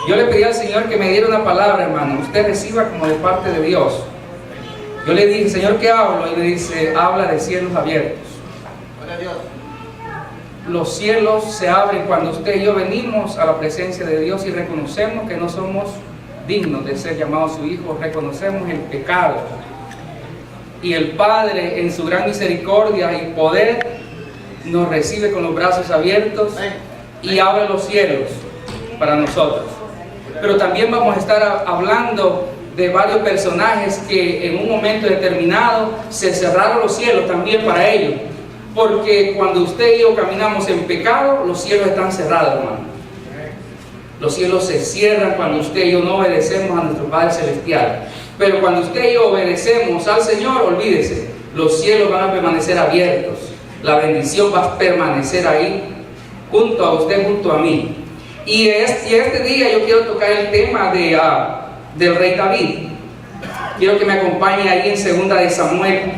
Yo le pedí al Señor que me diera una palabra, hermano. Usted reciba como de parte de Dios. Yo le dije, Señor, ¿qué hablo? Y me dice, habla de cielos abiertos. Los cielos se abren cuando usted y yo venimos a la presencia de Dios y reconocemos que no somos dignos de ser llamados su hijo. Reconocemos el pecado. Y el Padre, en su gran misericordia y poder, nos recibe con los brazos abiertos y abre los cielos para nosotros. Pero también vamos a estar hablando de varios personajes que en un momento determinado se cerraron los cielos también para ellos. Porque cuando usted y yo caminamos en pecado, los cielos están cerrados, hermano. Los cielos se cierran cuando usted y yo no obedecemos a nuestro Padre Celestial. Pero cuando usted y yo obedecemos al Señor, olvídese, los cielos van a permanecer abiertos. La bendición va a permanecer ahí, junto a usted, junto a mí. Y este día yo quiero tocar el tema del rey David. Quiero que me acompañe ahí en Segunda de Samuel.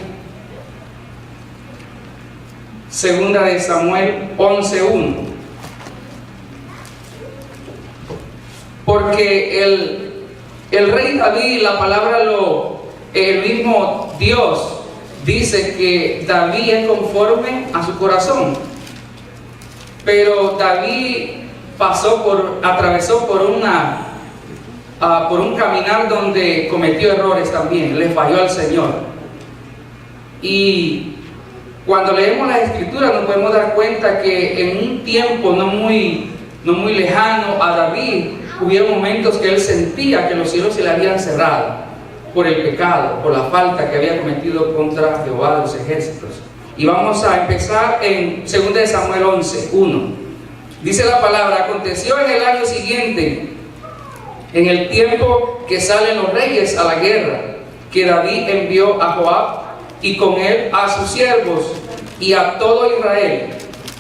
Segunda de Samuel 11:1. Porque el rey David, la palabra el mismo Dios dice que David es conforme a su corazón. Pero David atravesó por un caminar donde cometió errores también, le falló al Señor. Y cuando leemos las Escrituras nos podemos dar cuenta que en un tiempo no muy lejano a David hubieron momentos que él sentía que los cielos se le habían cerrado por el pecado, por la falta que había cometido contra Jehová de los ejércitos. Y vamos a empezar en 2 de Samuel 11:1. Dice la palabra: aconteció en el año siguiente, en el tiempo que salen los reyes a la guerra, que David envió a Joab y con él a sus siervos y a todo Israel,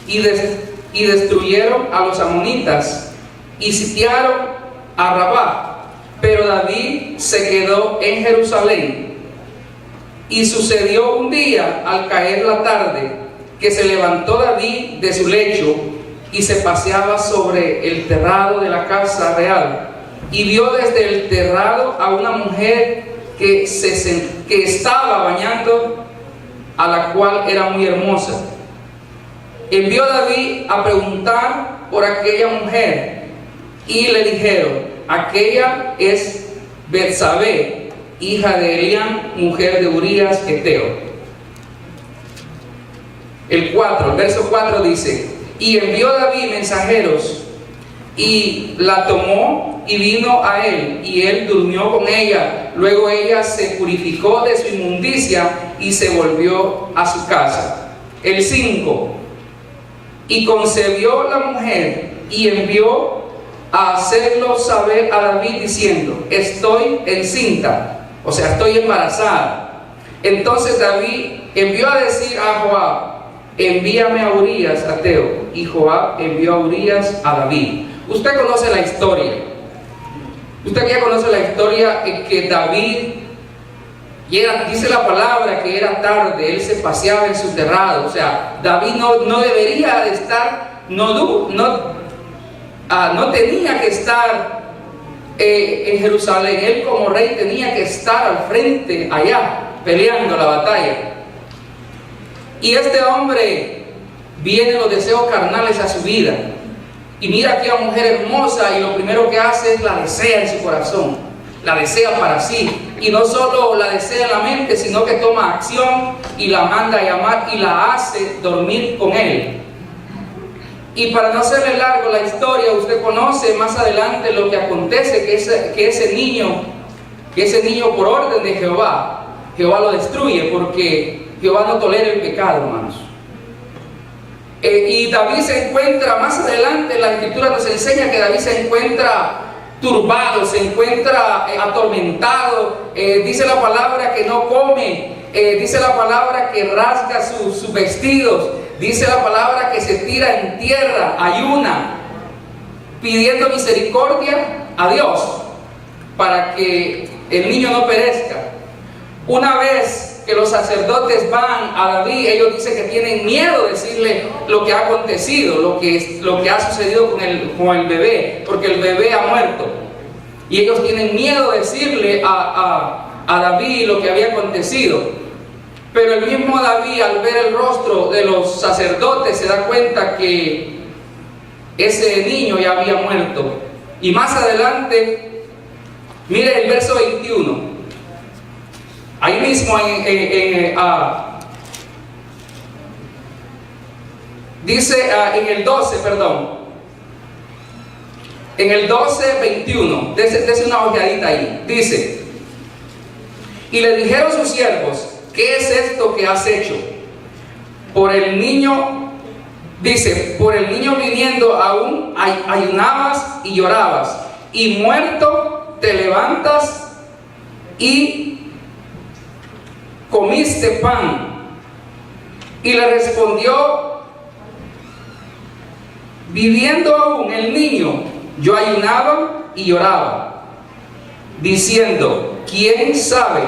y destruyeron a los amonitas y sitiaron a Rabá. Pero David se quedó en Jerusalén. Y sucedió un día, al caer la tarde, que se levantó David de su lecho y se paseaba sobre el terrado de la casa real, y vio desde el terrado a una mujer que estaba bañando, a la cual era muy hermosa. Envió David a preguntar por aquella mujer, y le dijeron: aquella es Betsabé, hija de Eliam, mujer de Urías Heteo. El verso 4 dice: y envió David mensajeros, y la tomó y vino a él, y él durmió con ella. Luego ella se purificó de su inmundicia y se volvió a su casa. El 5: y concebió la mujer y envió a hacerlo saber a David diciendo: estoy encinta, o sea, estoy embarazada. Entonces David envió a decir a Joab: envíame a Urías Heteo. Y Joab envió a Urías a David. Usted conoce la historia. Usted ya conoce la historia en que David, dice la palabra que era tarde, él se paseaba en su terrado. O sea, David no debería de estar, no tenía que estar en Jerusalén. Él como rey tenía que estar al frente allá, peleando la batalla. Y este hombre, vienen los deseos carnales a su vida. Y mira aquí a una mujer hermosa, y lo primero que hace es la desea en su corazón, la desea para sí. Y no solo la desea en la mente, sino que toma acción y la manda a llamar y la hace dormir con él. Y para no hacerle largo la historia, usted conoce más adelante lo que acontece, que ese niño por orden de Jehová lo destruye, porque Jehová no tolera el pecado, hermanos. Y David se encuentra, más adelante la Escritura nos enseña que David se encuentra turbado, se encuentra atormentado. Dice la palabra que no come, dice la palabra que rasga sus vestidos, dice la palabra que se tira en tierra, ayuna, pidiendo misericordia a Dios para que el niño no perezca. Una vez que los sacerdotes van a David, ellos dicen que tienen miedo de decirle lo que ha acontecido, lo que ha sucedido con el bebé, porque el bebé ha muerto. muerto. Y ellos tienen miedo de decirle a David lo que había acontecido. Pero el mismo David, al ver el rostro de los sacerdotes, se da cuenta que ese niño ya había muerto. Y más adelante, mire el verso 21. Ahí mismo dice en el 12, perdón. En el 12:21, dese una ojeadita ahí. Dice: y le dijeron sus siervos: ¿qué es esto que has hecho? Por el niño, dice, por el niño viniendo aún ayunabas y llorabas, y muerto te levantas y comiste pan. Y le respondió: viviendo aún el niño, yo ayunaba y lloraba, diciendo: ¿quién sabe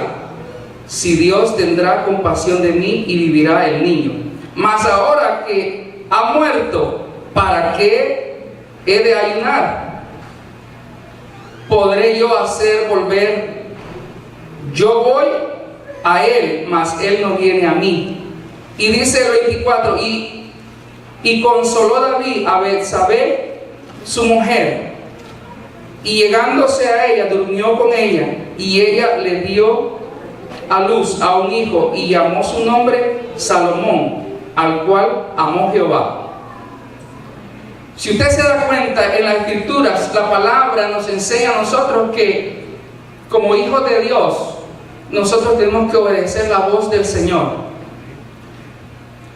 si Dios tendrá compasión de mí y vivirá el niño? Mas ahora que ha muerto, ¿para qué he de ayunar? ¿Podré yo hacer volver? Yo voy a él, mas él no viene a mí. Y dice el 24, y consoló David a Betsabé, su mujer, y llegándose a ella, durmió con ella, y ella le dio a luz a un hijo, y llamó su nombre Salomón, al cual amó Jehová. Si usted se da cuenta, en las Escrituras, la palabra nos enseña a nosotros que, como hijos de Dios, nosotros tenemos que obedecer la voz del Señor.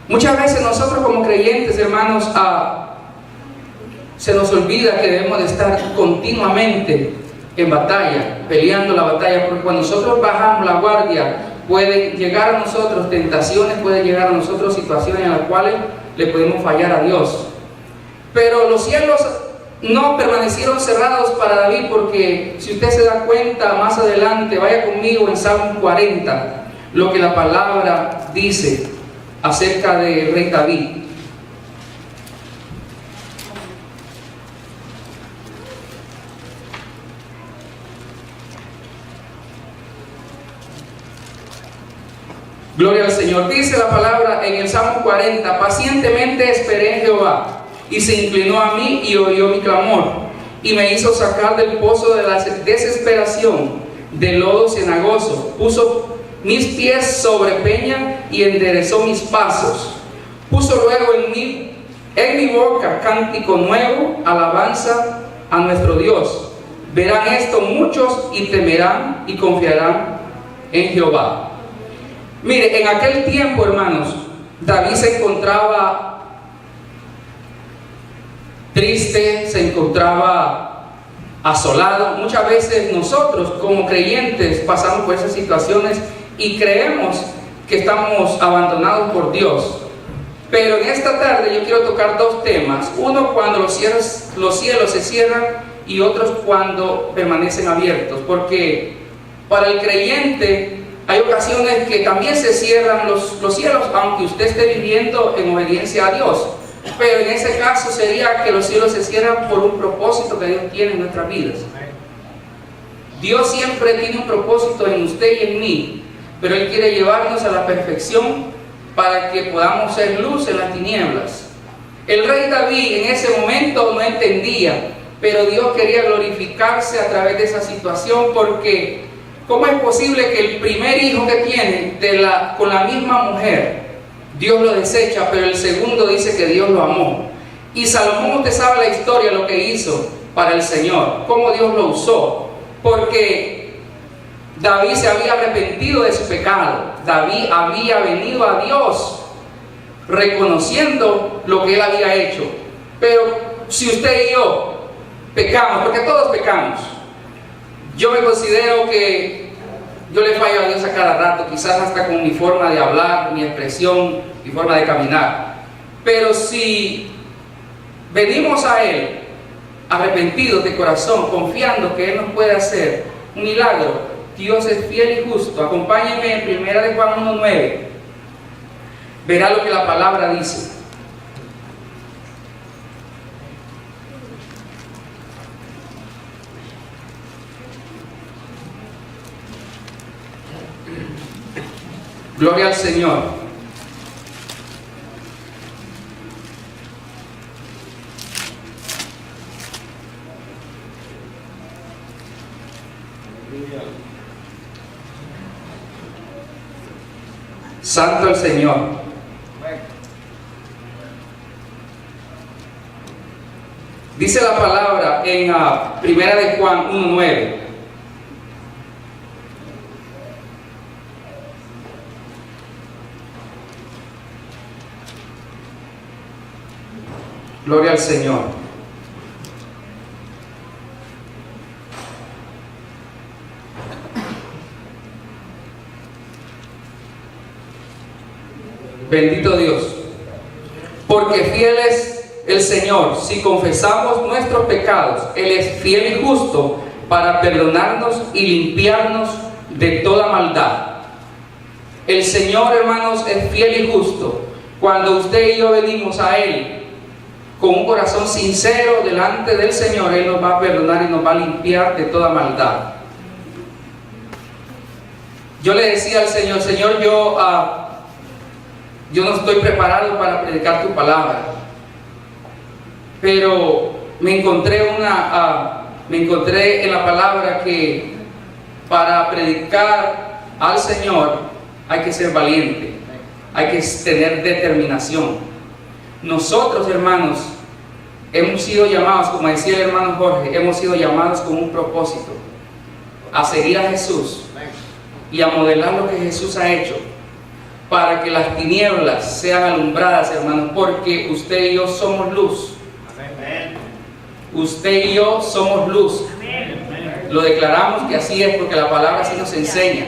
Muchas veces nosotros como creyentes, hermanos, se nos olvida que debemos de estar continuamente en batalla, peleando la batalla, porque cuando nosotros bajamos la guardia, pueden llegar a nosotros tentaciones, pueden llegar a nosotros situaciones en las cuales le podemos fallar a Dios. Pero los cielos no permanecieron cerrados para David, porque si usted se da cuenta más adelante, vaya conmigo en Salmo 40, lo que la palabra dice acerca del rey David. Gloria al Señor. Dice la palabra en el Salmo 40: pacientemente esperé en Jehová, y se inclinó a mí y oyó mi clamor, y me hizo sacar del pozo de la desesperación, del lodo cenagoso. Puso mis pies sobre peña y enderezó mis pasos. Puso luego en mi boca cántico nuevo, alabanza a nuestro Dios. Verán esto muchos y temerán y confiarán en Jehová. Mire, en aquel tiempo, hermanos, David se encontraba triste, se encontraba asolado. Muchas veces nosotros como creyentes pasamos por esas situaciones y creemos que estamos abandonados por Dios. Pero en esta tarde yo quiero tocar dos temas: uno cuando los cielos se cierran, y otros cuando permanecen abiertos. Porque para el creyente hay ocasiones que también se cierran los cielos, aunque usted esté viviendo en obediencia a Dios. Pero en ese caso sería que los cielos se cierran por un propósito que Dios tiene en nuestras vidas. Dios siempre tiene un propósito en usted y en mí, pero Él quiere llevarnos a la perfección para que podamos ser luz en las tinieblas. El rey David en ese momento no entendía, pero Dios quería glorificarse a través de esa situación, porque ¿cómo es posible que el primer hijo que tiene con la misma mujer, Dios lo desecha, pero el segundo dice que Dios lo amó? Y Salomón, usted sabe la historia, lo que hizo para el Señor, cómo Dios lo usó, porque David se había arrepentido de su pecado. David había venido a Dios reconociendo lo que él había hecho. Pero si usted y yo pecamos, porque todos pecamos, yo me considero que yo le fallo a Dios a cada rato, quizás hasta con mi forma de hablar, mi expresión, mi forma de caminar. Pero si venimos a Él arrepentidos de corazón, confiando que Él nos puede hacer un milagro, Dios es fiel y justo. Acompáñenme en 1 de Juan 1:9. Verá lo que la palabra dice. Gloria al Señor. Santo el Señor. Dice la palabra en Primera de Juan 1:9. Gloria al Señor. Bendito Dios. Porque fiel es el Señor. Si confesamos nuestros pecados, Él es fiel y justo para perdonarnos y limpiarnos de toda maldad. El Señor, hermanos, es fiel y justo. Cuando usted y yo venimos a Él con un corazón sincero delante del Señor, Él nos va a perdonar y nos va a limpiar de toda maldad. Yo le decía al Señor: Señor, yo no estoy preparado para predicar tu palabra, pero me encontré en la palabra que para predicar al Señor hay que ser valiente, hay que tener determinación. Nosotros, hermanos, hemos sido llamados, como decía el hermano Jorge, hemos sido llamados con un propósito: a seguir a Jesús y a modelar lo que Jesús ha hecho, para que las tinieblas sean alumbradas, hermanos, porque usted y yo somos luz. Usted y yo somos luz. Lo declaramos que así es, porque la palabra así nos enseña.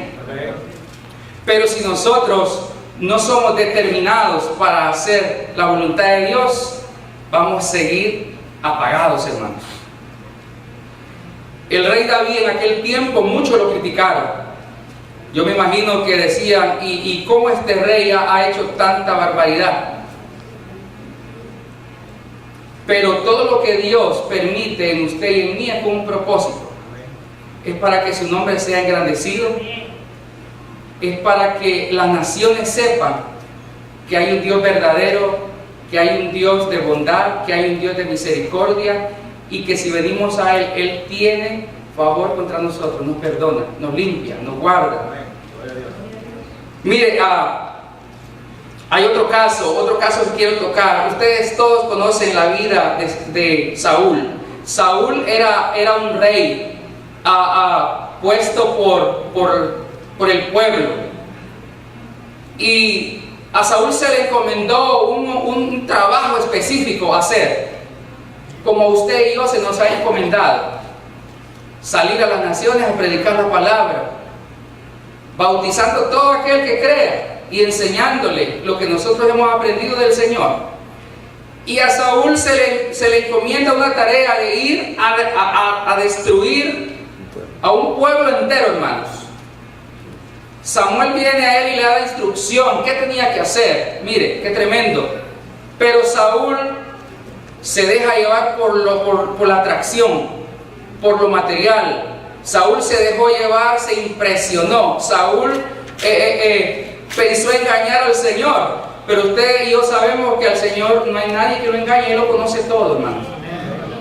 Pero si nosotros no somos determinados para hacer la voluntad de Dios, vamos a seguir apagados, hermanos. El rey David en aquel tiempo muchos lo criticaron. Yo me imagino que decían: ¿y cómo este rey ha hecho tanta barbaridad? Pero todo lo que Dios permite en usted y en mí es con un propósito. Es para que su nombre sea engrandecido. Es para que las naciones sepan que hay un Dios verdadero, que hay un Dios de bondad, que hay un Dios de misericordia, y que si venimos a Él, Él tiene favor contra nosotros, nos perdona, nos limpia, nos guarda. Mire, hay otro caso que quiero tocar. Ustedes todos conocen la vida de Saúl. Saúl era un rey puesto por el pueblo, y a Saúl se le encomendó un trabajo específico a hacer, como usted y yo se nos ha encomendado: salir a las naciones a predicar la palabra, bautizando a todo aquel que crea y enseñándole lo que nosotros hemos aprendido del Señor. Y a Saúl se le encomienda una tarea de ir a destruir a un pueblo entero, hermanos. Samuel viene a él y le da instrucción qué tenía que hacer. Mire, qué tremendo. Pero Saúl se deja llevar por la atracción, por lo material. Saúl se dejó llevar, se impresionó. Saúl pensó engañar al Señor, pero usted y yo sabemos que al Señor no hay nadie que lo engañe, Él lo conoce todo, hermano.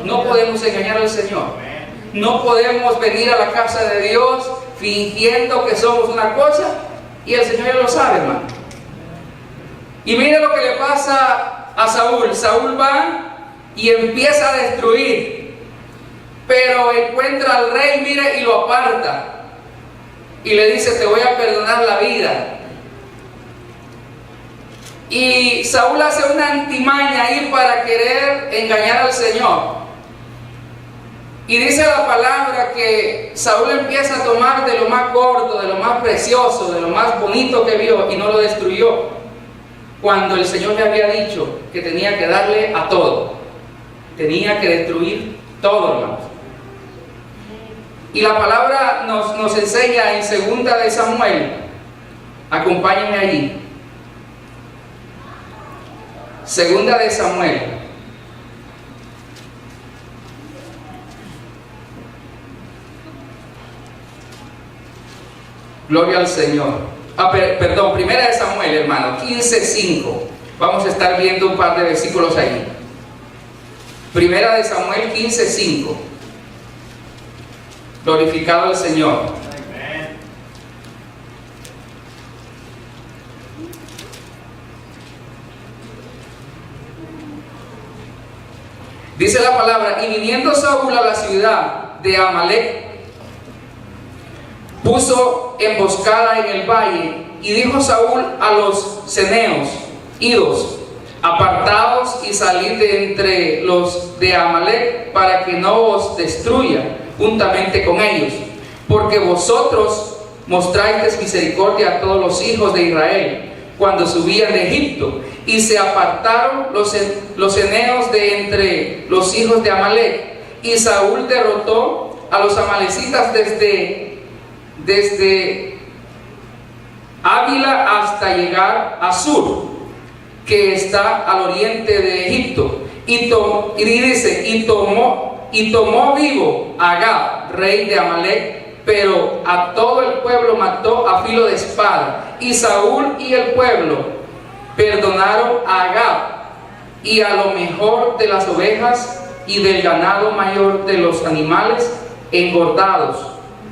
No podemos engañar al Señor. No podemos venir a la casa de Dios fingiendo que somos una cosa y el Señor ya lo sabe, hermano. Y mire lo que le pasa a Saúl. Saúl va y empieza a destruir, pero encuentra al rey, mire, y lo aparta y le dice: te voy a perdonar la vida. Y Saúl hace una antimaña ahí para querer engañar al Señor. Y dice la palabra que Saúl empieza a tomar de lo más gordo, de lo más precioso, de lo más bonito que vio, y no lo destruyó, cuando el Señor le había dicho que tenía que darle a todo, tenía que destruir todo, hermanos. Y la palabra nos enseña en 2 de Samuel, acompáñenme allí, 2 de Samuel, gloria al Señor. Perdón, primera de Samuel, hermano, 15:5. Vamos a estar viendo un par de versículos ahí. Primera de Samuel 15:5. Glorificado el Señor. Dice la palabra: y viniendo Saúl a la ciudad de Amalec, puso emboscada en el valle, y dijo Saúl a los ceneos: idos, apartaos y salid de entre los de Amalec, para que no os destruya juntamente con ellos, porque vosotros mostráis misericordia a todos los hijos de Israel cuando subían de Egipto. Y se apartaron los ceneos de entre los hijos de Amalec, y Saúl derrotó a los amalecitas desde Ávila hasta llegar a Sur, que está al oriente de Egipto, y tomó vivo a Agag, rey de Amalec, pero a todo el pueblo mató a filo de espada. Y Saúl y el pueblo perdonaron a Agag y a lo mejor de las ovejas y del ganado mayor de los animales engordados,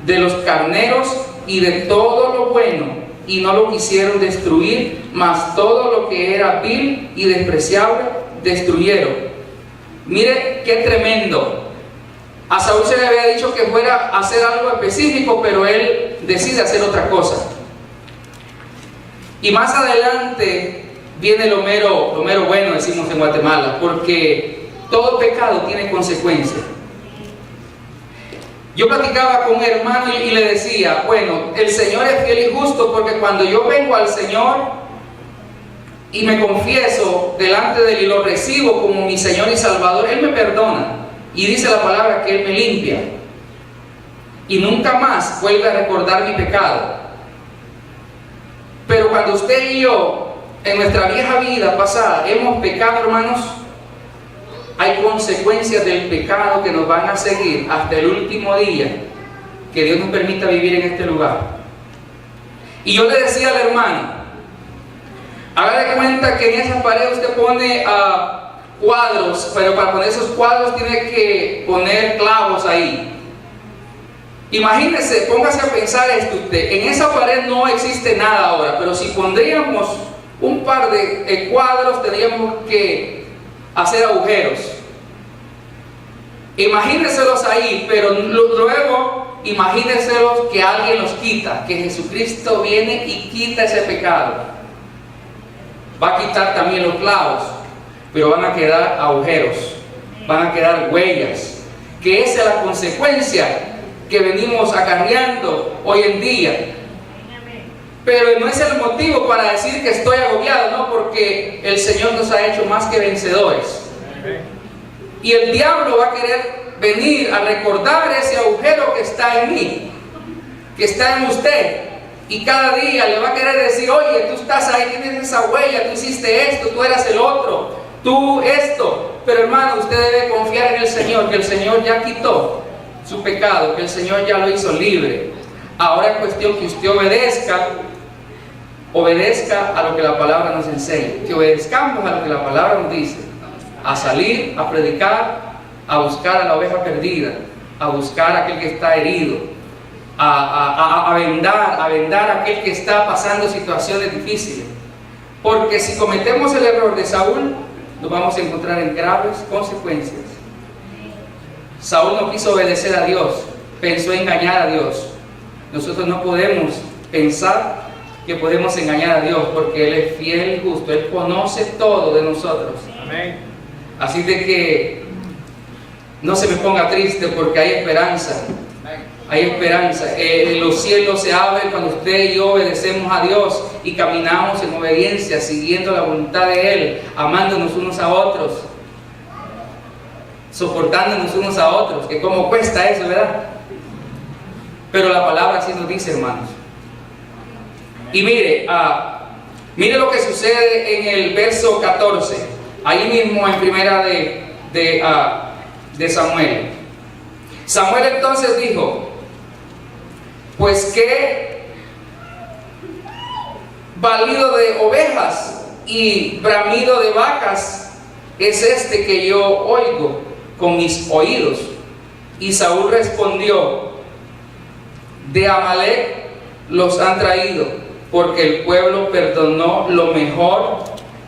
de los carneros y de todo lo bueno, y no lo quisieron destruir, mas todo lo que era vil y despreciable destruyeron. Mire qué tremendo. A Saúl se le había dicho que fuera a hacer algo específico, pero él decide hacer otra cosa. Y más adelante viene lo mero bueno, decimos en Guatemala, porque todo pecado tiene consecuencias. Yo platicaba con un hermano y le decía: bueno, el Señor es fiel y justo, porque cuando yo vengo al Señor y me confieso delante de Él y lo recibo como mi Señor y Salvador, Él me perdona. Y dice la palabra que Él me limpia y nunca más vuelve a recordar mi pecado. Pero cuando usted y yo, en nuestra vieja vida pasada, hemos pecado, hermanos, hay consecuencias del pecado que nos van a seguir hasta el último día que Dios nos permita vivir en este lugar. Y yo le decía al hermano: haga de cuenta que en esa pared usted pone cuadros, pero para poner esos cuadros tiene que poner clavos ahí. Imagínese, póngase a pensar esto usted: en esa pared no existe nada ahora, pero si pondríamos un par de cuadros, tendríamos que hacer agujeros. Imagíneselos ahí, pero luego imagíneselos que alguien los quita, que Jesucristo viene y quita ese pecado. Va a quitar también los clavos, pero van a quedar agujeros, van a quedar huellas, que esa es la consecuencia que venimos acarreando hoy en día. Pero no es el motivo para decir que estoy agobiado, no, porque el Señor nos ha hecho más que vencedores. Y el diablo va a querer venir a recordar ese agujero que está en mí, que está en usted. Y cada día le va a querer decir: oye, tú estás ahí, tienes esa huella, tú hiciste esto, tú eras el otro, tú esto. Pero hermano, usted debe confiar en el Señor, que el Señor ya quitó su pecado, que el Señor ya lo hizo libre. Ahora es cuestión que usted obedezca a lo que la palabra nos enseña, que obedezcamos a lo que la palabra nos dice, a salir, a predicar, a buscar a la oveja perdida, a buscar a aquel que está herido, a vendar a aquel que está pasando situaciones difíciles. Porque si cometemos el error de Saúl, nos vamos a encontrar en graves consecuencias. Saúl no quiso obedecer a Dios, pensó engañar a Dios. Nosotros no podemos pensar que podemos engañar a Dios, porque Él es fiel y justo. Él conoce todo de nosotros. Amén. Así de que no se me ponga triste, porque hay esperanza. Hay esperanza. Los cielos se abren cuando usted y yo obedecemos a Dios y caminamos en obediencia, siguiendo la voluntad de Él, amándonos unos a otros, soportándonos unos a otros, que cómo cuesta eso, ¿verdad? Pero la palabra así nos dice, hermanos. Y mire lo que sucede en el verso 14, ahí mismo en primera de Samuel. Samuel entonces dijo: pues qué balido de ovejas y bramido de vacas es este que yo oigo con mis oídos. Y Saúl respondió: de Amalec los han traído, porque el pueblo perdonó lo mejor.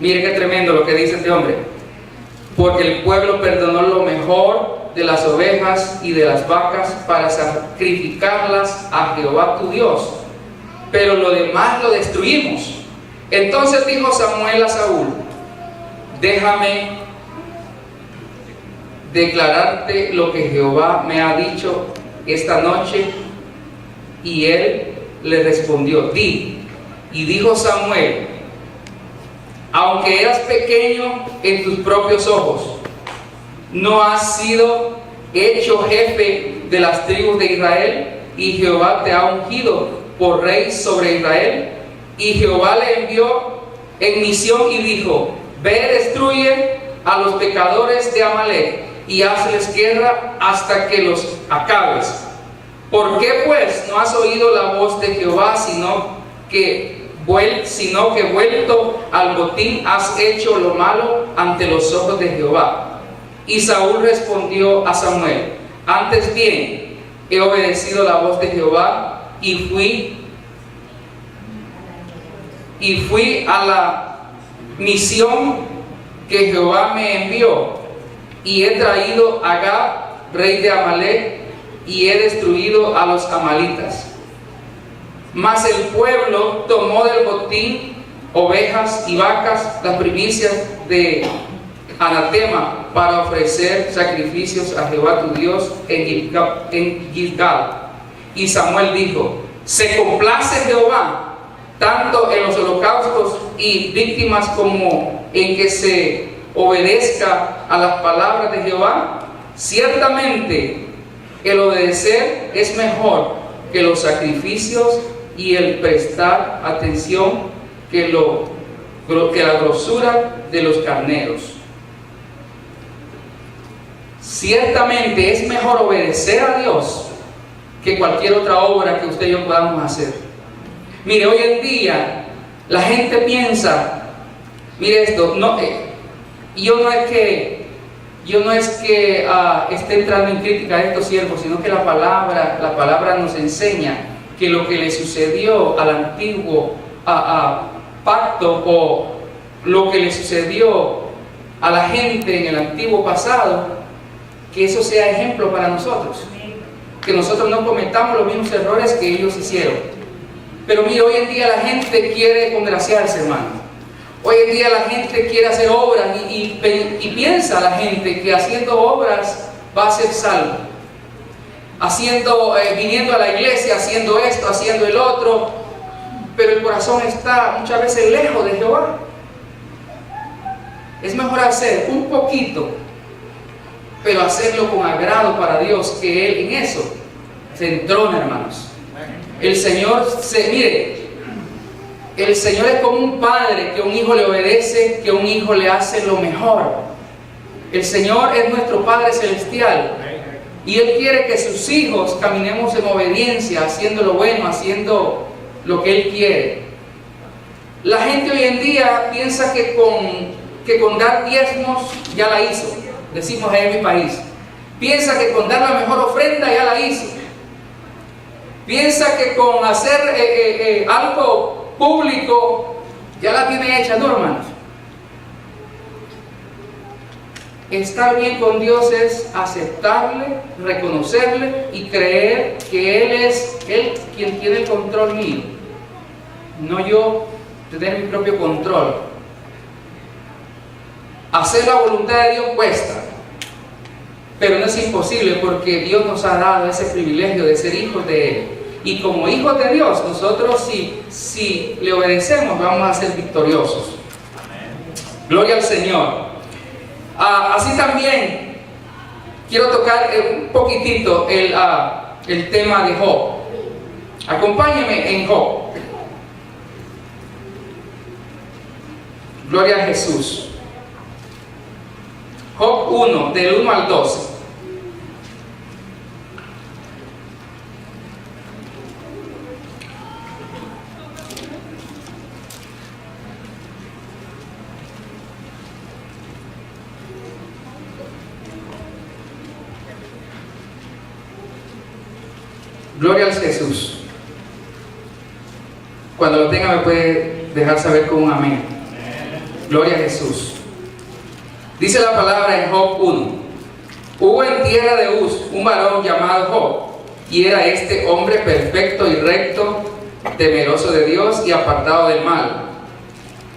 Mire qué tremendo lo que dice este hombre. Porque el pueblo perdonó lo mejor de las ovejas y de las vacas para sacrificarlas a Jehová tu Dios, pero lo demás lo destruimos. Entonces dijo Samuel a Saúl: déjame declararte lo que Jehová me ha dicho esta noche. Y él le respondió: di. Y dijo Samuel: aunque eras pequeño en tus propios ojos, no has sido hecho jefe de las tribus de Israel, y Jehová te ha ungido por rey sobre Israel. Y Jehová le envió en misión y dijo: ve, destruye a los pecadores de Amalec y hazles guerra hasta que los acabes. ¿Por qué pues no has oído la voz de Jehová, sino que vuelto al botín has hecho lo malo ante los ojos de Jehová? Y Saúl respondió a Samuel: antes bien he obedecido la voz de Jehová y fui a la misión que Jehová me envió, y he traído a Agag, rey de Amalec, y he destruido a los amalitas. Mas el pueblo tomó del botín ovejas y vacas, las primicias de anatema, para ofrecer sacrificios a Jehová tu Dios en Gilgal. Y Samuel dijo: se complace Jehová tanto en los holocaustos y víctimas como en que se obedezca a las palabras de Jehová. Ciertamente el obedecer es mejor que los sacrificios, y el prestar atención que la grosura de los carneros. Ciertamente es mejor obedecer a Dios que cualquier otra obra que usted y yo podamos hacer. Mire, hoy en día la gente piensa, mire esto, yo no es que esté entrando en crítica a estos siervos, sino que la palabra nos enseña que lo que le sucedió al antiguo pacto, o lo que le sucedió a la gente en el antiguo pasado, que eso sea ejemplo para nosotros, que nosotros no cometamos los mismos errores que ellos hicieron. Pero mire, hoy en día la gente quiere congraciarse, hermano. Hoy en día la gente quiere hacer obras y piensa la gente que haciendo obras va a ser salvo. Viniendo a la iglesia, haciendo esto, haciendo el otro, pero el corazón está muchas veces lejos de Jehová. Es mejor hacer un poquito, pero hacerlo con agrado para Dios, que Él en eso se entrona, hermanos. El Señor es como un padre que a un hijo le obedece, que a un hijo le hace lo mejor. El Señor es nuestro Padre Celestial, y Él quiere que sus hijos caminemos en obediencia, haciendo lo bueno, haciendo lo que Él quiere. La gente hoy en día piensa que con dar diezmos ya la hizo. Decimos ahí en mi país. Piensa que con dar la mejor ofrenda ya la hizo. Piensa que con hacer algo público ya la tiene hecha. No, hermanos. Estar bien con Dios es aceptarle, reconocerle y creer que Él es quien tiene el control mío, no yo tener mi propio control. Hacer la voluntad de Dios cuesta, pero no es imposible, porque Dios nos ha dado ese privilegio de ser hijos de Él. Y como hijos de Dios, nosotros si le obedecemos, vamos a ser victoriosos. Gloria al Señor. Así también quiero tocar un poquitito el tema de Job. Acompáñenme en Job. Gloria a Jesús. Job 1, del 1 al 12. Gloria al Jesús. Cuando lo tenga me puede dejar saber con un amén. Gloria a Jesús. Dice la palabra en Job 1: hubo en tierra de Uz un varón llamado Job, y era este hombre perfecto y recto, temeroso de Dios y apartado del mal.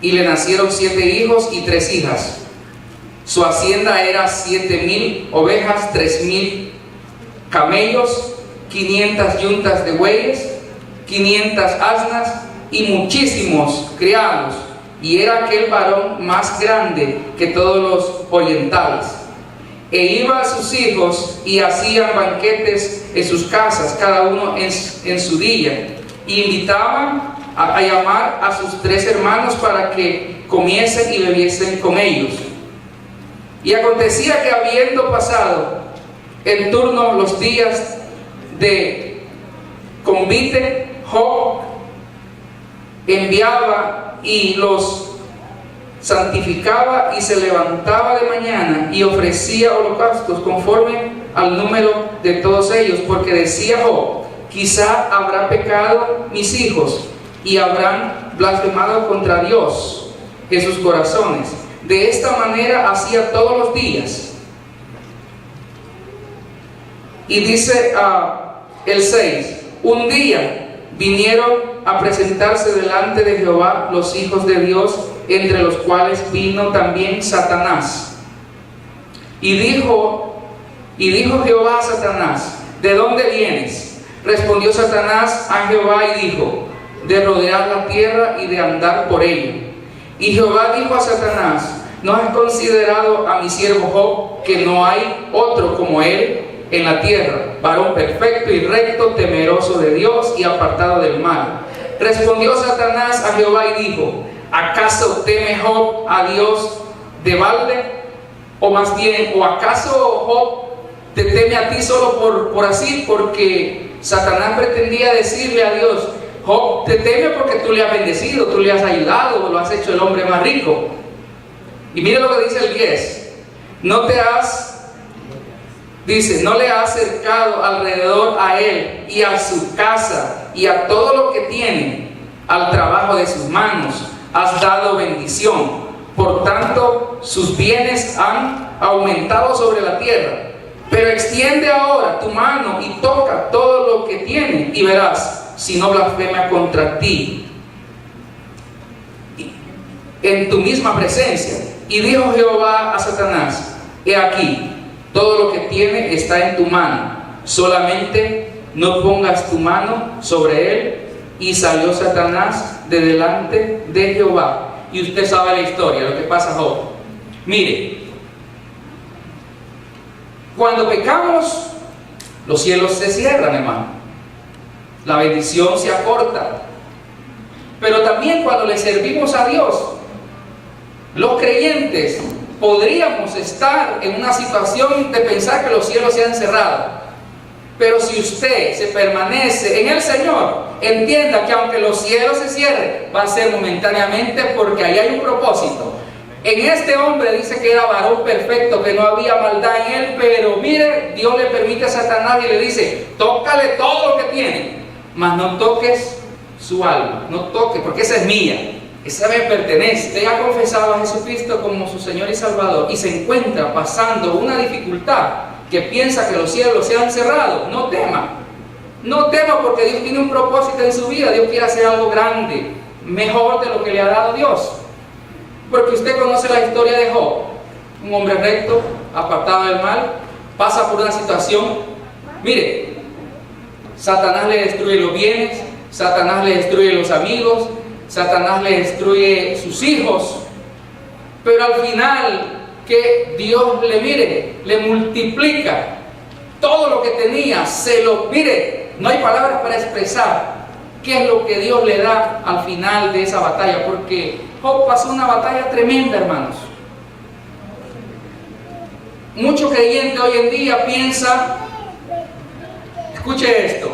Y le nacieron 7 hijos y 3 hijas. Su hacienda era 7,000 ovejas, 3,000 camellos, 500 yuntas de bueyes, 500 asnas y muchísimos criados. Y era aquel varón más grande que todos los orientales. E iba a sus hijos y hacían banquetes en sus casas, cada uno en su día. Y invitaban a llamar a sus 3 hermanos para que comiesen y bebiesen con ellos. Y acontecía que, habiendo pasado en turno los días de convite, Job enviaba y los santificaba, y se levantaba de mañana y ofrecía holocaustos conforme al número de todos ellos, porque decía Job: quizá habrá pecado mis hijos y habrán blasfemado contra Dios en sus corazones. De esta manera hacía todos los días. Y dice el 6: un día vinieron a presentarse delante de Jehová los hijos de Dios, entre los cuales vino también Satanás. Y dijo Jehová a Satanás: ¿de dónde vienes? Respondió Satanás a Jehová y dijo: de rodear la tierra y de andar por ella. Y Jehová dijo a Satanás: ¿no has considerado a mi siervo Job, que no hay otro como él en la tierra, varón perfecto y recto, temeroso de Dios y apartado del mal? Respondió Satanás a Jehová y dijo: ¿acaso teme Job a Dios de balde? O más bien, ¿o acaso Job te teme a ti solo por así? Porque Satanás pretendía decirle a Dios: Job te teme porque tú le has bendecido, tú le has ayudado, lo has hecho el hombre más rico. Y mire lo que dice el 10: no le has acercado alrededor a él y a su casa y a todo lo que tiene, al trabajo de sus manos has dado bendición. Por tanto, sus bienes han aumentado sobre la tierra. Pero extiende ahora tu mano y toca todo lo que tiene, y verás si no blasfema contra ti en tu misma presencia. Y dijo Jehová a Satanás: he aquí, todo lo que tiene está en tu mano, solamente no pongas tu mano sobre él. Y salió Satanás de delante de Jehová. Y usted sabe la historia, lo que pasa a Job. Mire, cuando pecamos, los cielos se cierran, hermano. La bendición se acorta. Pero también cuando le servimos a Dios, los creyentes podríamos estar en una situación de pensar que los cielos se han cerrado. Pero si usted se permanece en el Señor, entienda que aunque los cielos se cierren, va a ser momentáneamente, porque ahí hay un propósito. En este hombre dice que era varón perfecto, que no había maldad en él, pero mire, Dios le permite a Satanás y le dice: tócale todo lo que tiene, mas no toques su alma, no toques, porque esa es mía, esa me pertenece. Usted ha confesado a Jesucristo como su Señor y Salvador y se encuentra pasando una dificultad, que piensa que los cielos se han cerrado. No tema, no tema, porque Dios tiene un propósito en su vida. Dios quiere hacer algo grande, mejor de lo que le ha dado Dios. Porque usted conoce la historia de Job, un hombre recto, apartado del mal, pasa por una situación. Mire, Satanás le destruye los bienes, Satanás le destruye los amigos, Satanás le destruye sus hijos, pero al final, que Dios le multiplica todo lo que tenía, mire, no hay palabras para expresar qué es lo que Dios le da al final de esa batalla, porque Job pasó una batalla tremenda, hermanos. Mucho creyente hoy en día piensa, escuche esto,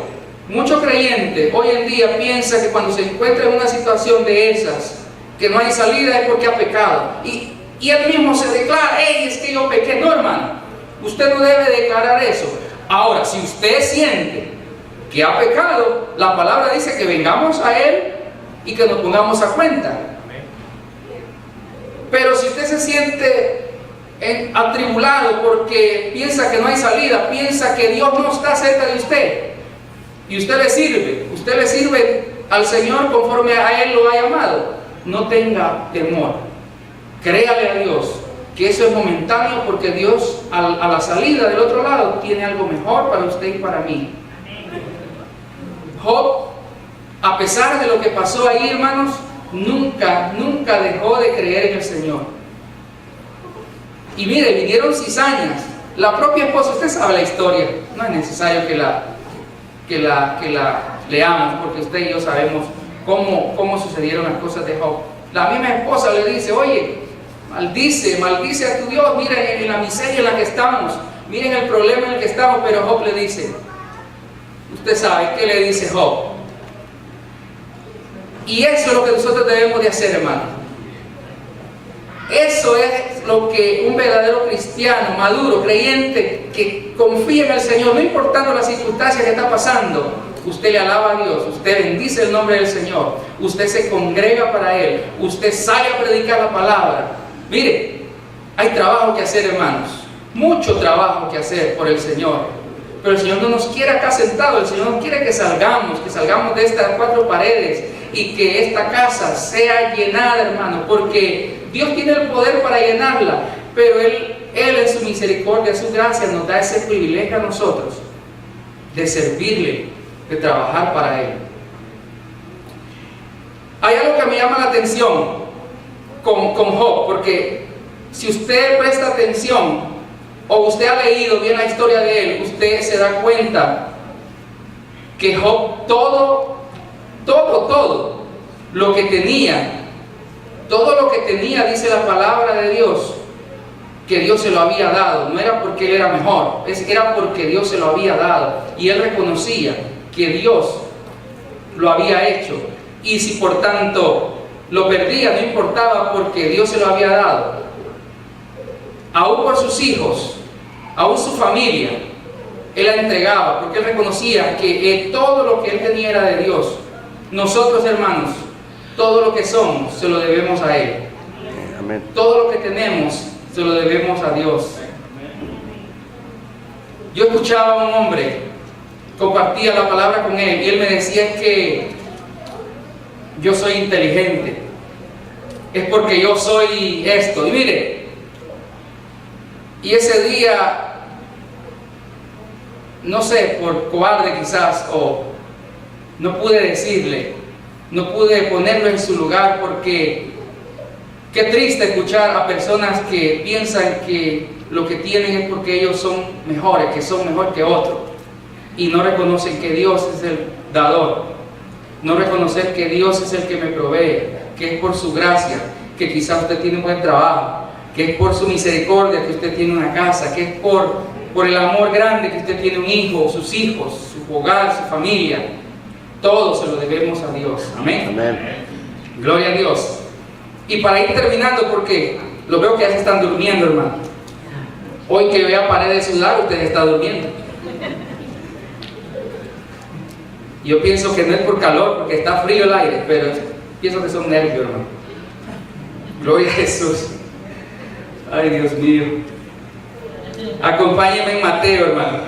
mucho creyente hoy en día piensa que cuando se encuentra en una situación de esas, que no hay salida, es porque ha pecado. Y él mismo se declara: hey, es que yo pequé. No, hermano, usted no debe declarar eso. Ahora, si usted siente que ha pecado, la palabra dice que vengamos a Él y que nos pongamos a cuenta. Pero si usted se siente atribulado porque piensa que no hay salida, piensa que Dios no está cerca de usted, y usted le sirve al Señor conforme a Él lo ha llamado, no tenga temor, créale a Dios que eso es momentáneo, porque Dios a la salida del otro lado tiene algo mejor para usted y para mí. Job, a pesar de lo que pasó ahí, hermanos, nunca dejó de creer en el Señor. Y mire, vinieron cizañas. La propia esposa, usted sabe la historia, no es necesario que la leamos, porque usted y yo sabemos cómo sucedieron las cosas de Job. La misma esposa le dice: oye, maldice a tu Dios, miren en la miseria en la que estamos, miren el problema en el que estamos. Pero Job le dice, usted sabe qué le dice Job. Y eso es lo que nosotros debemos de hacer, hermano. Eso es lo que un verdadero cristiano, maduro, creyente, que confía en el Señor, no importando las circunstancias que está pasando, usted le alaba a Dios, usted bendice el nombre del Señor, usted se congrega para Él, usted sale a predicar la palabra. Mire, hay trabajo que hacer, hermanos, mucho trabajo que hacer por el Señor. Pero el Señor no nos quiere acá sentados, el Señor nos quiere que salgamos de estas cuatro paredes y que esta casa sea llenada, hermano, porque Dios tiene el poder para llenarla, pero Él en su misericordia, su gracia, nos da ese privilegio a nosotros de servirle, de trabajar para Él. Hay algo que me llama la atención con Job, porque si usted presta atención o usted ha leído bien la historia de él, usted se da cuenta que Job todo lo que tenía, dice la palabra de Dios, que Dios se lo había dado. No era porque él era mejor, era porque Dios se lo había dado, y él reconocía que Dios lo había hecho, y si por tanto lo perdía, no importaba, porque Dios se lo había dado. Aún por sus hijos, aún su familia, él la entregaba, porque él reconocía que todo lo que él tenía era de Dios. Nosotros, hermanos, todo lo que somos se lo debemos a Él. Amén. Todo lo que tenemos se lo debemos a Dios. Yo escuchaba a un hombre, compartía la palabra con él, y él me decía que yo soy inteligente, es porque yo soy esto. Y mire, y ese día, no sé, por cobarde quizás, o no pude decirle, no pude ponerlo en su lugar, porque qué triste escuchar a personas que piensan que lo que tienen es porque ellos son mejores, que son mejor que otros, y no reconocen que Dios es el dador, no reconocer que Dios es el que me provee, que es por su gracia que quizás usted tiene un buen trabajo, que es por su misericordia que usted tiene una casa, que es por el amor grande que usted tiene un hijo, sus hijos, su hogar, su familia. Todo se lo debemos a Dios. Amén. Amén. Gloria a Dios. Y para ir terminando, porque lo veo que ya se están durmiendo, hermano. Hoy que vea paredes sudar, usted está durmiendo. Yo pienso que no es por calor, porque está frío el aire, pero pienso que son nervios, hermano. Gloria a Jesús. Ay, Dios mío. Acompáñenme en Mateo, hermano.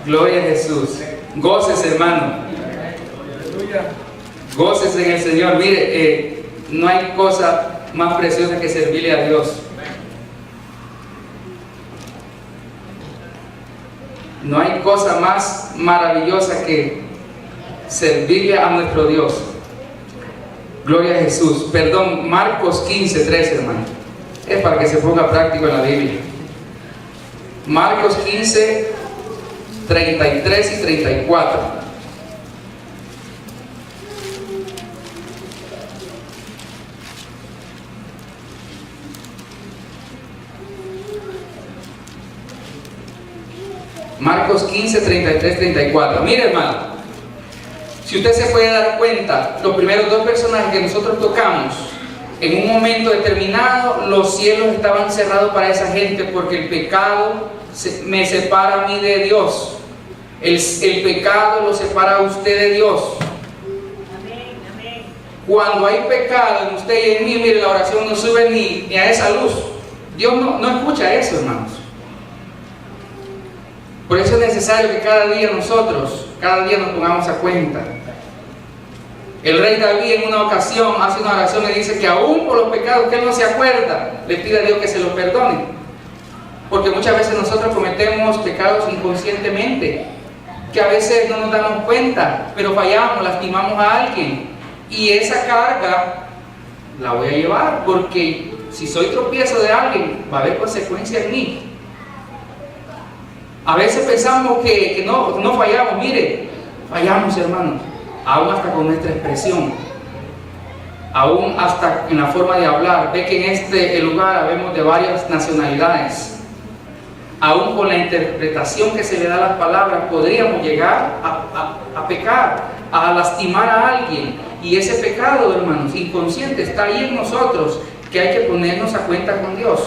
Gloria a Jesús. Gócese, hermano. Gócese en el Señor. Mire, no hay cosa más preciosa que servirle a Dios. No hay cosa más maravillosa que servirle a nuestro Dios. Gloria a Jesús. Perdón, Marcos 15:13, hermano. Es para que se ponga práctico en la Biblia. Marcos 15, 33 y 34. Marcos 15, 33, 34. Mire, hermano, si usted se puede dar cuenta, los primeros dos personajes que nosotros tocamos, en un momento determinado, los cielos estaban cerrados para esa gente, porque el pecado me separa a mí de Dios. El pecado lo separa a usted de Dios. Cuando hay pecado en usted y en mí, mire, la oración no sube ni a esa luz. Dios no escucha eso, hermanos. Por eso es necesario que cada día nos pongamos a cuenta. El rey David en una ocasión hace una oración y dice que aún por los pecados que él no se acuerda, le pide a Dios que se los perdone. Porque muchas veces nosotros cometemos pecados inconscientemente, que a veces no nos damos cuenta, pero fallamos, lastimamos a alguien. Y esa carga la voy a llevar, porque si soy tropiezo de alguien, va a haber consecuencias en mí. A veces pensamos que no fallamos. Mire, fallamos, hermanos, aún hasta con nuestra expresión, aún hasta en la forma de hablar. Ve que en este lugar habemos de varias nacionalidades. Aún con la interpretación que se le da a las palabras, podríamos llegar a pecar, a lastimar a alguien. Y ese pecado, hermanos, inconsciente, está ahí en nosotros, que hay que ponernos a cuenta con Dios,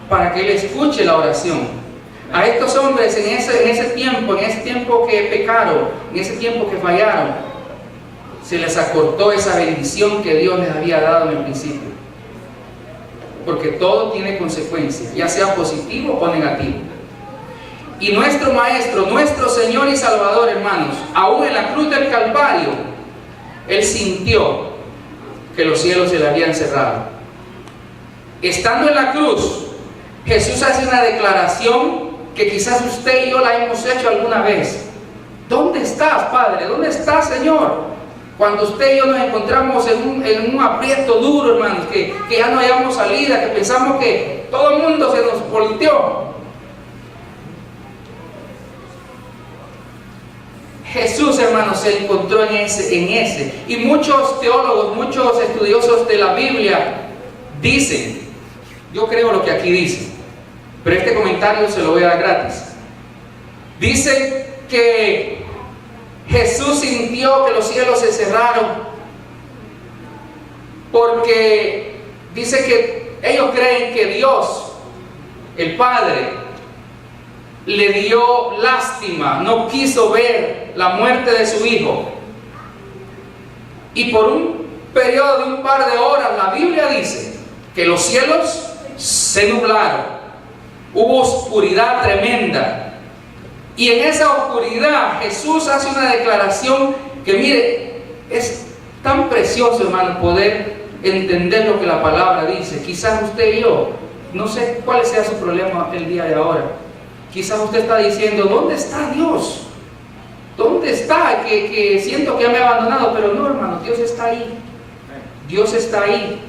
para que Él escuche la oración. A estos hombres en ese tiempo que pecaron, en ese tiempo que fallaron, se les acortó esa bendición que Dios les había dado en el principio. Porque todo tiene consecuencias, ya sea positivo o negativo. Y nuestro Maestro, nuestro Señor y Salvador, hermanos, aún en la cruz del Calvario, Él sintió que los cielos se le habían cerrado. Estando en la cruz, Jesús hace una declaración que quizás usted y yo la hemos hecho alguna vez. ¿Dónde estás, Padre? ¿Dónde estás, Señor? Cuando usted y yo nos encontramos en un aprieto duro, hermanos, que ya no hayamos salida, que pensamos que todo el mundo se nos volteó. Jesús, hermanos, se encontró en ese. Y muchos teólogos, muchos estudiosos de la Biblia dicen, yo creo lo que aquí dice, pero este comentario se lo voy a dar gratis. Dicen que Jesús sintió que los cielos se cerraron porque dice que ellos creen que Dios, el Padre, le dio lástima, no quiso ver la muerte de su Hijo. Y por un periodo de un par de horas, la Biblia dice que los cielos se nublaron, hubo oscuridad tremenda. Y en esa oscuridad Jesús hace una declaración que, mire, es tan precioso, hermano, poder entender lo que la palabra dice. Quizás usted y yo, no sé cuál sea su problema el día de ahora. Quizás usted está diciendo, ¿dónde está Dios? ¿Dónde está? Que siento que me ha abandonado. Pero no, hermano, Dios está ahí. Dios está ahí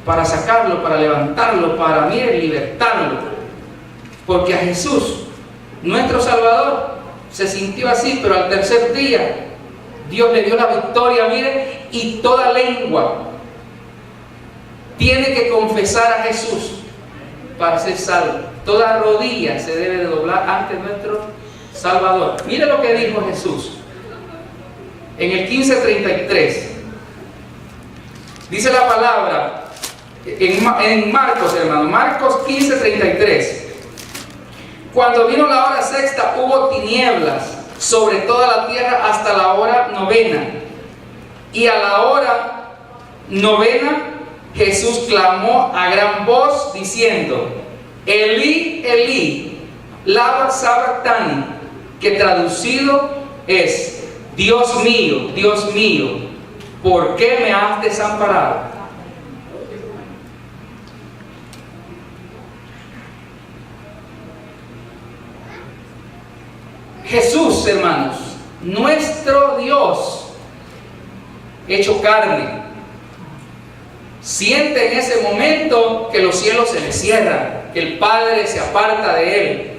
para sacarlo, para levantarlo, para, mire, libertarlo. Porque a Jesús, nuestro Salvador, se sintió así, pero al tercer día Dios le dio la victoria, mire, y toda lengua tiene que confesar a Jesús para ser salvo. Toda rodilla se debe de doblar ante nuestro Salvador. Mire lo que dijo Jesús en el 15:33. Dice la palabra en Marcos, hermano, Marcos 15:33. Cuando vino la hora sexta, hubo tinieblas sobre toda la tierra hasta la hora novena. Y a la hora novena, Jesús clamó a gran voz diciendo, Elí, Elí, lama sabactani, que traducido es, Dios mío, ¿por qué me has desamparado? Jesús, hermanos, nuestro Dios hecho carne, siente en ese momento que los cielos se le cierran, que el Padre se aparta de Él,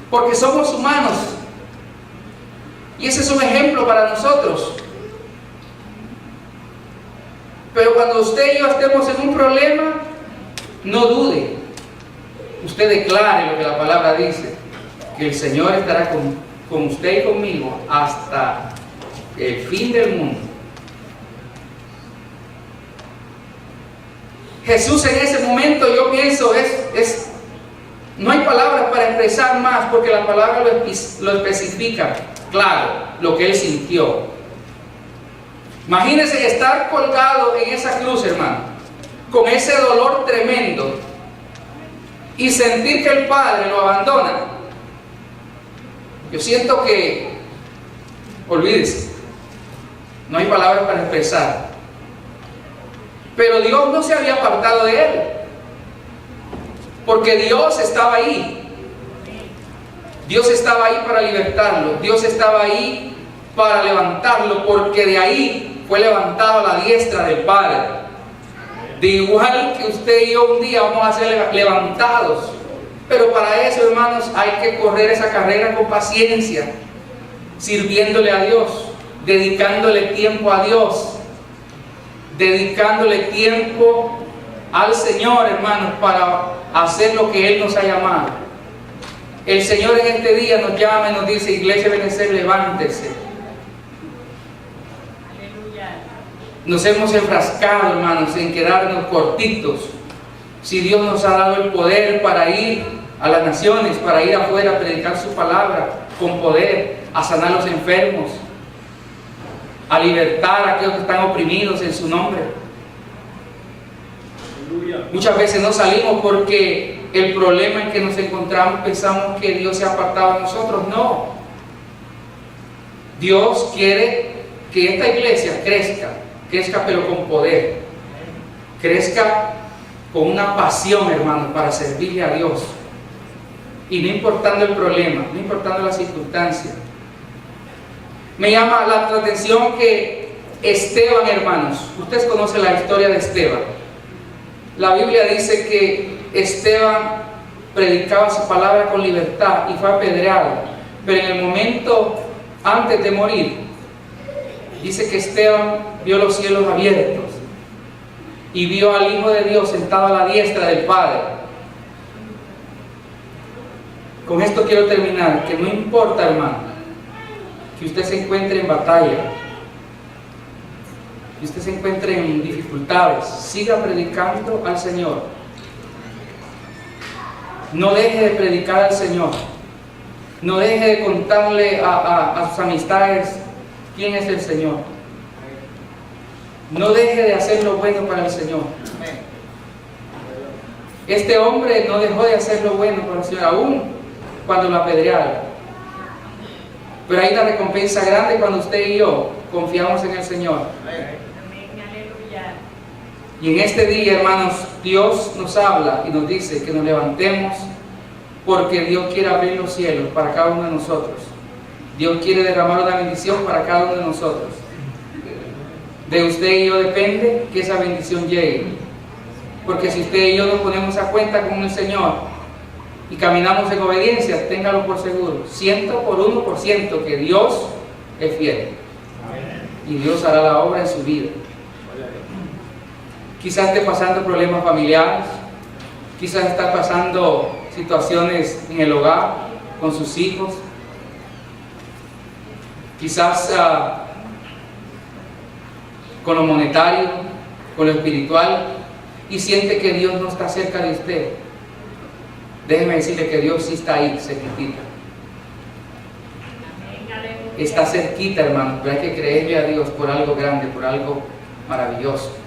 porque somos humanos, y ese es un ejemplo para nosotros. Pero cuando usted y yo estemos en un problema, no dude, usted declare lo que la palabra dice, que el Señor estará con usted y conmigo hasta el fin del mundo. Jesús en ese momento, yo pienso, no hay palabras para para expresar más, porque la palabra lo especifica, claro, lo que él sintió. Imagínense estar colgado en esa cruz, hermano, con ese dolor tremendo, y sentir que el Padre lo abandona. Yo siento que, olvídese, no hay palabras para expresar. Pero Dios no se había apartado de él, porque Dios estaba ahí. Dios estaba ahí para libertarlo. Dios estaba ahí para levantarlo, porque de ahí fue levantado a la diestra del Padre. De igual que usted y yo un día vamos a ser levantados. Pero para eso, hermanos, hay que correr esa carrera con paciencia, sirviéndole a Dios, dedicándole tiempo a Dios, dedicándole tiempo al Señor, hermanos, para hacer lo que Él nos ha llamado. El Señor en este día nos llama y nos dice: Iglesia Benecer, levántese. Aleluya. Nos hemos enfrascado, hermanos, en quedarnos cortitos. Si Dios nos ha dado el poder para ir a las naciones, para ir afuera a predicar su palabra con poder, a sanar a los enfermos, a libertar a aquellos que están oprimidos en su nombre. Muchas veces no salimos porque el problema en que nos encontramos pensamos que Dios se ha apartado de nosotros. No. Dios quiere que esta iglesia crezca pero con poder, crezca con una pasión, hermano, para servirle a Dios. Y no importando el problema, no importando la circunstancia. Me llama la atención que Esteban, hermanos, ustedes conocen la historia de Esteban. La Biblia dice que Esteban predicaba su palabra con libertad y fue apedreado. Pero en el momento antes de morir, dice que Esteban vio los cielos abiertos y vio al Hijo de Dios sentado a la diestra del Padre. Con esto quiero terminar, que no importa, hermano, que usted se encuentre en batalla, que usted se encuentre en dificultades, siga predicando al Señor. No deje de predicar al Señor. No deje de contarle a sus amistades quién es el Señor. No deje de hacer lo bueno para el Señor. Este hombre no dejó de hacer lo bueno para el Señor, aún cuando lo apedrearon. Pero hay una recompensa grande cuando usted y yo confiamos en el Señor. Y en este día, hermanos, Dios nos habla y nos dice que nos levantemos, porque Dios quiere abrir los cielos para cada uno de nosotros. Dios quiere derramar una bendición para cada uno de nosotros. De usted y yo depende que esa bendición llegue. Porque si usted y yo nos ponemos a cuenta con el Señor y caminamos en obediencia, téngalo por seguro, 100% que Dios es fiel. Y Dios hará la obra en su vida. Quizás esté pasando problemas familiares, quizás está pasando situaciones en el hogar, con sus hijos, quizás con lo monetario, con lo espiritual, y siente que Dios no está cerca de usted. Déjeme decirle que Dios sí está ahí, cerquita. Está cerquita, hermano, pero hay que creerle a Dios por algo grande, por algo maravilloso.